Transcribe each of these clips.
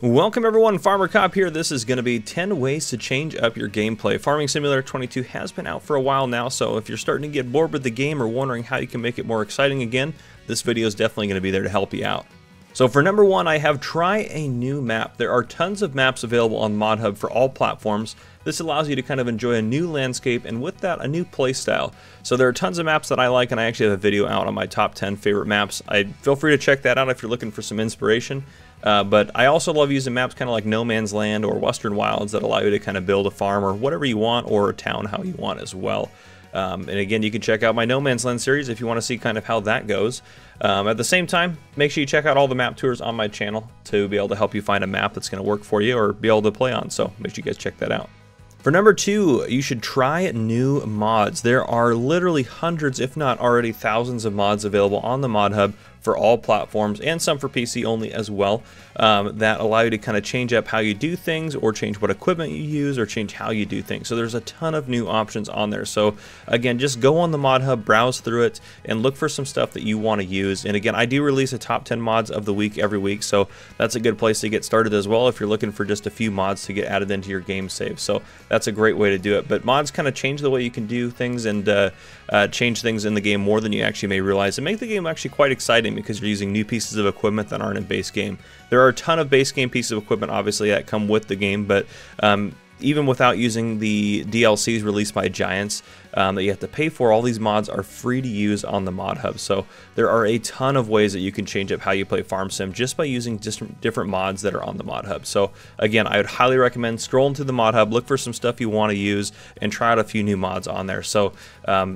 Welcome everyone, Farmer Cop here. This is going to be 10 ways to change up your gameplay. Farming Simulator 22 has been out for a while now, so if you're starting to get bored with the game or wondering how you can make it more exciting again, this video is definitely going to be there to help you out. So for number one, I have try a new map. There are tons of maps available on ModHub for all platforms. This allows you to kind of enjoy a new landscape and with that a new playstyle. So there are tons of maps that I like, and I actually have a video out on my top 10 favorite maps. Feel free to check that out if you're looking for some inspiration. But I also love using maps kind of like No Man's Land or Western Wilds that allow you to kind of build a farm or whatever you want, or a town how you want as well. And again, you can check out my No Man's Land series if you want to see kind of how that goes. At the same time, make sure you check out all the map tours on my channel to be able to help you find a map that's going to work for you or be able to play on. So make sure you guys check that out. For number two, you should try new mods. There are literally hundreds, if not already thousands of mods available on the ModHub for all platforms, and some for PC only as well, that allow you to kind of change up how you do things, or change what equipment you use, or change how you do things. So there's a ton of new options on there. So again, just go on the ModHub, browse through it, and look for some stuff that you want to use. And again, I do release a top 10 mods of the week every week, so that's a good place to get started as well if you're looking for just a few mods to get added into your game save. So that's a great way to do it. But mods kind of change the way you can do things and change things in the game more than you actually may realize, and make the game actually quite exciting because you're using new pieces of equipment that aren't in base game. There are a ton of base game pieces of equipment obviously that come with the game, but even without using the DLCs released by Giants that you have to pay for, all these mods are free to use on the ModHub. So there are a ton of ways that you can change up how you play Farm Sim just by using different mods that are on the ModHub. So again, I would highly recommend scrolling to the ModHub, look for some stuff you want to use, and try out a few new mods on there. So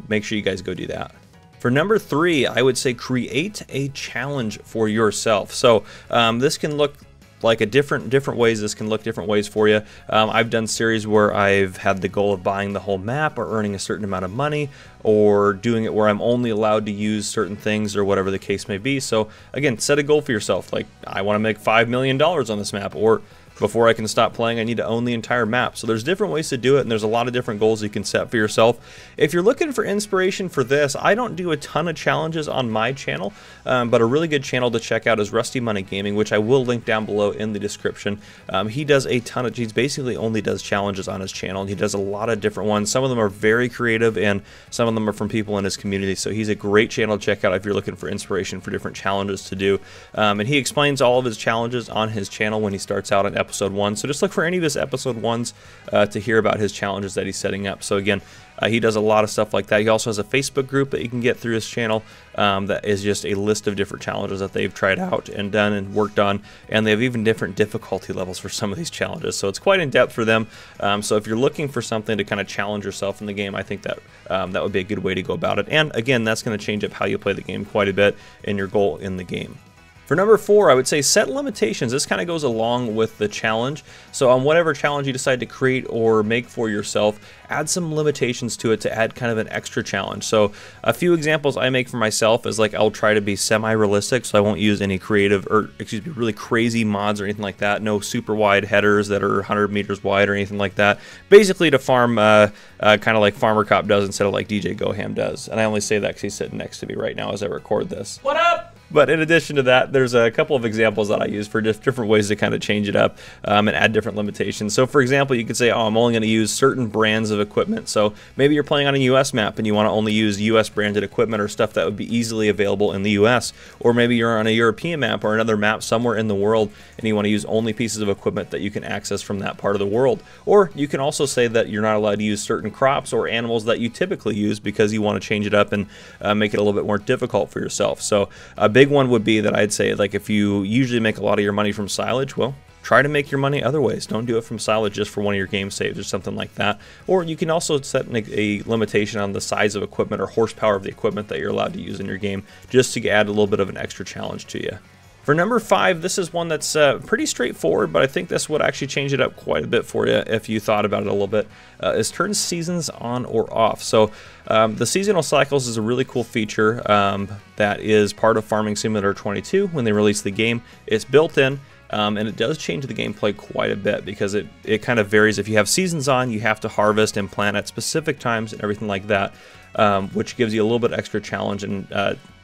make sure you guys go do that. For number three, I would say create a challenge for yourself. So this can look like different ways. This can look different ways for you. I've done series where I've had the goal of buying the whole map, or earning a certain amount of money, or doing it where I'm only allowed to use certain things, or whatever the case may be. So again, set a goal for yourself, like I want to make $5 million on this map, or before I can stop playing, I need to own the entire map. So there's different ways to do it, and there's a lot of different goals you can set for yourself. If you're looking for inspiration for this, I don't do a ton of challenges on my channel, but a really good channel to check out is Rusty Money Gaming, which I will link down below in the description. He does a ton of, he basically only does challenges on his channel, and he does a lot of different ones. Some of them are very creative, and some of them are from people in his community. So he's a great channel to check out if you're looking for inspiration for different challenges to do. And he explains all of his challenges on his channel when he starts out in episode 1. So just look for any of his episode 1s to hear about his challenges that he's setting up. So again, he does a lot of stuff like that. He also has a Facebook group that you can get through his channel that is just a list of different challenges that they've tried out and done and worked on, and they have even different difficulty levels for some of these challenges. So it's quite in depth for them. So if you're looking for something to kind of challenge yourself in the game, I think that that would be a good way to go about it. And again, that's going to change up how you play the game quite a bit and your goal in the game. For number four, I would say set limitations. This kind of goes along with the challenge. So on whatever challenge you decide to create or make for yourself, add some limitations to it to add kind of an extra challenge. So a few examples I make for myself is like I'll try to be semi-realistic, so I won't use any creative, or excuse me, really crazy mods or anything like that. No super wide headers that are 100 meters wide or anything like that. Basically to farm kind of like Farmer Cop does instead of like DJ Goham does. And I only say that because he's sitting next to me right now as I record this. What up? But in addition to that, there's a couple of examples that I use for just different ways to kind of change it up and add different limitations. So for example, you could say, oh, I'm only going to use certain brands of equipment. So maybe you're playing on a US map and you want to only use US branded equipment or stuff that would be easily available in the US. Or maybe you're on a European map or another map somewhere in the world and you want to use only pieces of equipment that you can access from that part of the world. Or you can also say that you're not allowed to use certain crops or animals that you typically use because you want to change it up and make it a little bit more difficult for yourself. So a big one would be that I'd say, like, if you usually make a lot of your money from silage, well, try to make your money other ways. Don't do it from silage just for one of your game saves or something like that. Or you can also set a limitation on the size of equipment or horsepower of the equipment that you're allowed to use in your game, just to add a little bit of an extra challenge to you. For number five, this is one that's pretty straightforward, but I think this would actually change it up quite a bit for you if you thought about it a little bit, is turn seasons on or off. So the seasonal cycles is a really cool feature that is part of Farming Simulator 22 when they released the game. It's built in. And it does change the gameplay quite a bit because it kind of varies. If you have seasons on, you have to harvest and plant at specific times and everything like that, which gives you a little bit extra challenge and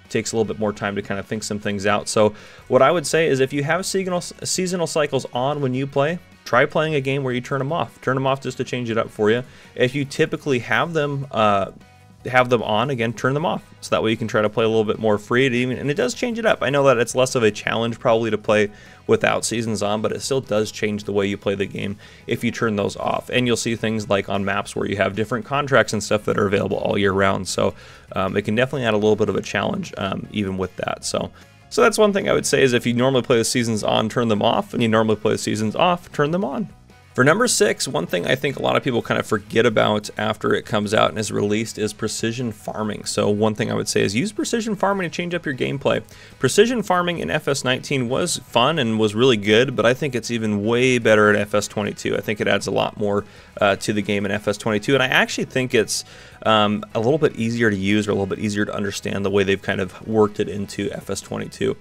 takes a little bit more time to kind of think some things out. So what I would say is if you have seasonal cycles on when you play, try playing a game where you turn them off. Turn them off just to change it up for you. If you typically have them on, again, turn them off, so that way you can try to play a little bit more free, and it does change it up. I know that it's less of a challenge probably to play without seasons on, but it still does change the way you play the game if you turn those off. And you'll see things like on maps where you have different contracts and stuff that are available all year round, so it can definitely add a little bit of a challenge even with that. So that's one thing I would say is if you normally play the seasons on, turn them off, and you normally play the seasons off, turn them on. For number 6, one thing I think a lot of people kind of forget about after it comes out and is released is precision farming. So one thing I would say is use precision farming to change up your gameplay. Precision farming in FS19 was fun and was really good, but I think it's even way better at FS22. I think it adds a lot more to the game in FS22, and I actually think it's a little bit easier to use or a little bit easier to understand the way they've kind of worked it into FS22.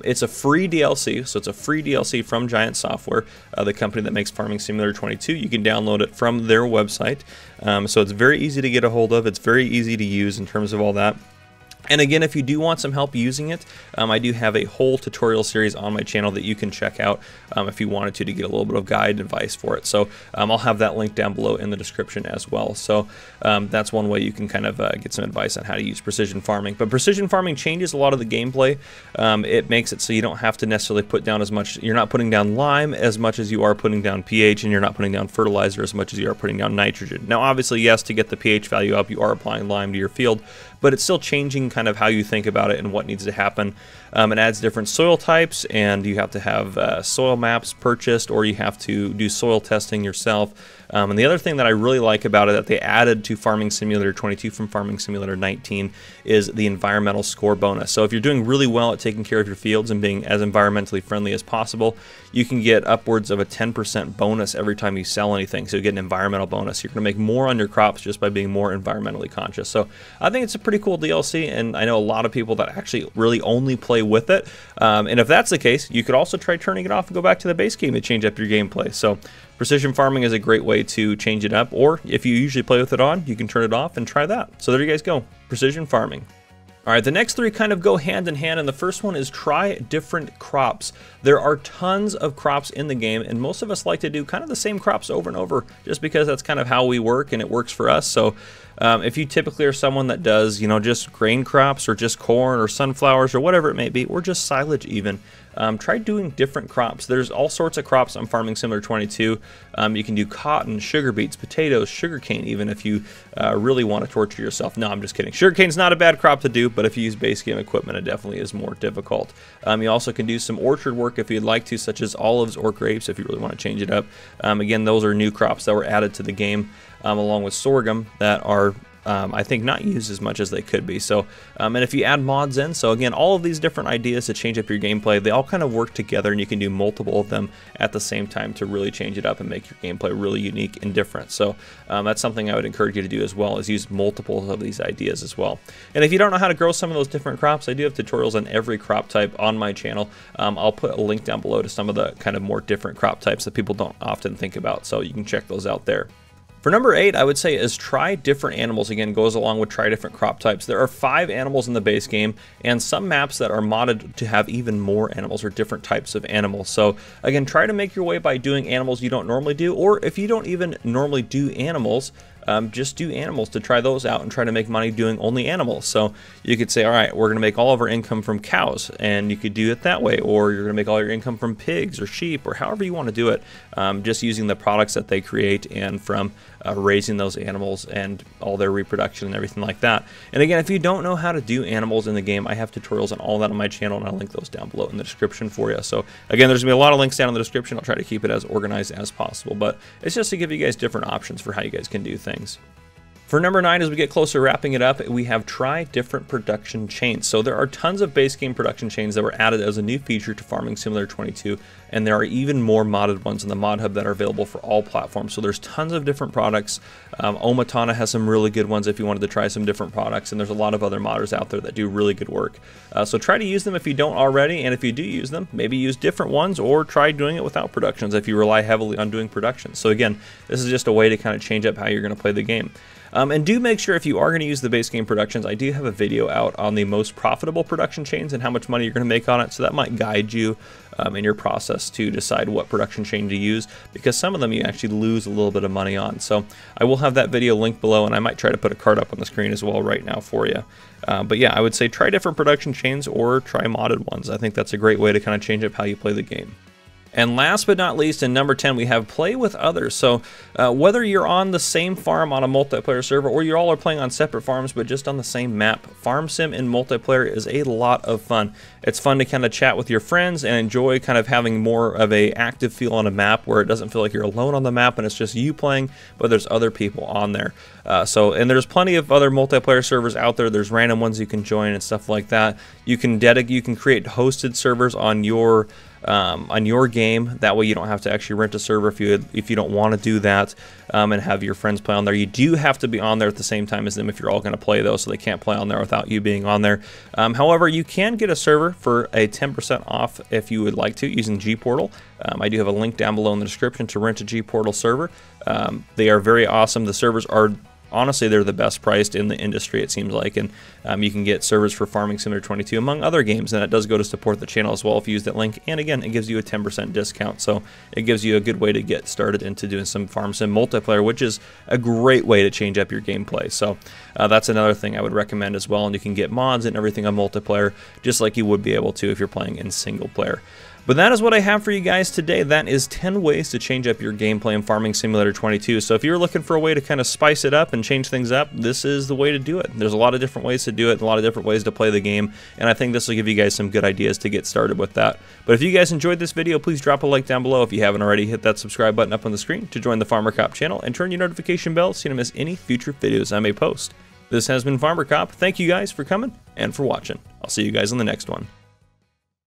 It's a free DLC, so it's a free DLC from Giant Software, the company that makes Farming Simulator 22. You can download it from their website, so it's very easy to get a hold of. It's very easy to use in terms of all that. And again, if you do want some help using it, I do have a whole tutorial series on my channel that you can check out if you wanted to get a little bit of guide and advice for it. So I'll have that link down below in the description as well. So that's one way you can kind of get some advice on how to use precision farming. But precision farming changes a lot of the gameplay. It makes it so you don't have to necessarily put down as much. You're not putting down lime as much as you are putting down pH, and you're not putting down fertilizer as much as you are putting down nitrogen. Now, obviously, yes, to get the pH value up, you are applying lime to your field, but it's still changing kind of how you think about it and what needs to happen. It adds different soil types, and you have to have soil maps purchased, or you have to do soil testing yourself. And the other thing that I really like about it that they added to Farming Simulator 22 from Farming Simulator 19 is the environmental score bonus. So if you're doing really well at taking care of your fields and being as environmentally friendly as possible, you can get upwards of a 10% bonus every time you sell anything. So you get an environmental bonus. You're going to make more on your crops just by being more environmentally conscious. So I think it's a pretty cool DLC, and I know a lot of people that actually really only play with it. And if that's the case, you could also try turning it off and go back to the base game to change up your gameplay. So precision farming is a great way to change it up, or if you usually play with it on, you can turn it off and try that. So there you guys go, precision farming. All right, the next 3 kind of go hand in hand, and the first one is try different crops. There are tons of crops in the game, and most of us like to do kind of the same crops over and over just because that's kind of how we work and it works for us. So if you typically are someone that does, just grain crops or just corn or sunflowers or whatever it may be, or just silage even, try doing different crops. There's all sorts of crops on Farming Simulator 22. You can do cotton, sugar beets, potatoes, sugarcane, even if you really want to torture yourself. No, I'm just kidding. Sugarcane's not a bad crop to do, but if you use base game equipment, it definitely is more difficult. You also can do some orchard work if you'd like to, such as olives or grapes if you really want to change it up. Again, those are new crops that were added to the game, along with sorghum that are I think not used as much as they could be. So, and if you add mods in, so again, all of these different ideas to change up your gameplay, they all kind of work together, and you can do multiple of them at the same time to really change it up and make your gameplay really unique and different. So that's something I would encourage you to do as well, is use multiples of these ideas as well. And if you don't know how to grow some of those different crops, I do have tutorials on every crop type on my channel. I'll put a link down below to some of the kind of more different crop types that people don't often think about, so you can check those out there. For number 8, I would say is try different animals. Again, goes along with try different crop types. There are 5 animals in the base game, and some maps that are modded to have even more animals or different types of animals. So again, try to make your way by doing animals you don't normally do, or if you don't even normally do animals, just do animals to try those out and try to make money doing only animals. So you could say, all right, we're going to make all of our income from cows, and you could do it that way, or you're going to make all your income from pigs or sheep, or however you want to do it, just using the products that they create and from raising those animals and all their reproduction and everything like that. And again, if you don't know how to do animals in the game, I have tutorials on all that on my channel, and I'll link those down below in the description for you. So again, there's going to be a lot of links down in the description. I'll try to keep it as organized as possible, but it's just to give you guys different options for how you guys can do things. For number 9, as we get closer to wrapping it up, we have try different production chains. So there are tons of base game production chains that were added as a new feature to Farming Simulator 22, and there are even more modded ones in the mod hub that are available for all platforms. So there's tons of different products. Omatana has some really good ones if you wanted to try some different products, and there's a lot of other modders out there that do really good work. So try to use them if you don't already, and if you do use them, maybe use different ones, or try doing it without productions if you rely heavily on doing productions. So again, this is just a way to kind of change up how you're going to play the game. And do make sure if you are going to use the base game productions, I do have a video out on the most profitable production chains and how much money you're going to make on it, so that might guide you in your process to decide what production chain to use, because some of them you actually lose a little bit of money on. So I will have that video linked below, and I might try to put a card up on the screen as well right now for you. But yeah, I would say try different production chains or try modded ones. I think that's a great way to kind of change up how you play the game. And last but not least, in number 10, we have play with others. So whether you're on the same farm on a multiplayer server or you all are playing on separate farms but just on the same map, Farm Sim in multiplayer is a lot of fun. It's fun to kind of chat with your friends and enjoy kind of having more of a active feel on a map where it doesn't feel like you're alone on the map and it's just you playing, but there's other people on there. And there's plenty of other multiplayer servers out there. There's random ones you can join and stuff like that. You can create hosted servers on your game. That way you don't have to actually rent a server if you don't want to do that, and have your friends play on there. You do have to be on there at the same time as them if you're all going to play though, so they can't play on there without you being on there. However, you can get a server for a 10% off if you would like to using Gportal. I do have a link down below in the description to rent a Gportal server. They are very awesome. The servers are honestly, they're the best priced in the industry, it seems like, and you can get servers for Farming Simulator 22 among other games, and it does go to support the channel as well if you use that link. And again, it gives you a 10% discount, so it gives you a good way to get started into doing some Farm Sim multiplayer, which is a great way to change up your gameplay. So that's another thing I would recommend as well, and you can get mods and everything on multiplayer just like you would be able to if you're playing in single player. But that is what I have for you guys today. That is 10 ways to change up your gameplay in Farming Simulator 22. So if you're looking for a way to kind of spice it up and change things up, this is the way to do it. There's a lot of different ways to do it, and a lot of different ways to play the game, and I think this will give you guys some good ideas to get started with that. But if you guys enjoyed this video, please drop a like down below. If you haven't already, hit that subscribe button up on the screen to join the Farmer Cop channel, and turn your notification bell so you don't miss any future videos I may post. This has been Farmer Cop. Thank you guys for coming and for watching. I'll see you guys on the next one.